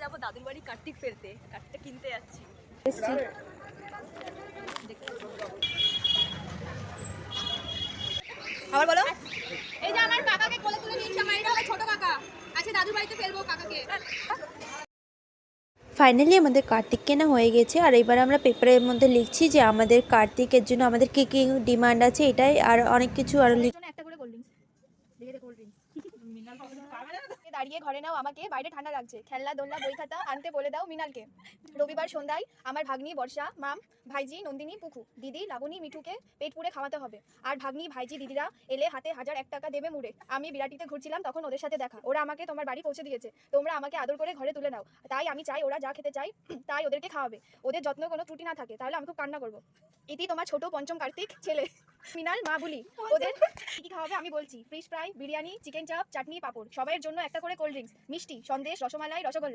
যাবো দাদুর বাড়ি কার্তিক ফেলতে, কার্তিকটা কিনতে যাচ্ছি। আবার বলো। এই যে আমার কাকাকে কোলে তুলে নিয়ে এসে, আমার এটা হলো ছোট কাকা, আজকে দাদুর বাড়িতে ফেলবো কাকাকে। ফাইনালি আমাদের কার্তিক কেনা হয়ে গেছে। আর এবার আমরা পেপারের মধ্যে লিখছি যে আমাদের কার্তিকের জন্য আমাদের কী কী ডিমান্ড আছে, এটাই আর অনেক কিছু আরও একটা করে কোল্ড ড্রিঙ্কস দেখে কোল্ড ড্রিঙ্কস দাঁড়িয়ে ঘরে নাও, আমাকে বাইরে ঠান্ডা লাগছে, খেলনা দোলনা বই খাতা আনতে বলে দাও মিনালকে। রবিবার সন্ধ্যায় আমার ভাগ্নি বর্ষা, মাম, ভাইজি, নন্দিনী, পুকু, দিদি, লাবণী, মিঠুকে পেট পুড়ে খাওয়াতে হবে। আর ভাগ্নি, ভাইজি, দিদিরা এলে হাতে 1001 টাকা দেবে মুড়ে। আমি বিরাটিতে ঘুরছিলাম, তখন ওদের সাথে দেখা, ওরা আমাকে তোমার বাড়ি পৌঁছে দিয়েছে, তোমরা আমাকে আদর করে ঘরে তুলে নাও। তাই আমি চাই ওরা যা খেতে চাই তাই ওদেরকে খাওয়াবে, ওদের যত্ন কোনো ত্রুটি না থাকে, তাহলে আমি খুব কান্না করবো। ইতি তোমার ছোট পঞ্চম কার্তিক ছেলে মিনাল। মা বলি ওদের কি খাওয়াবে আমি বলছি, ফিশ ফ্রাই, বিরিয়ানি, চিকেন চাপ, চাটনি, পাপড়, সবাইয়ের জন্য একটা করে কোল্ড ড্রিঙ্কস, মিষ্টি, সন্দেশ, রসমালাই, রসগোল্লা।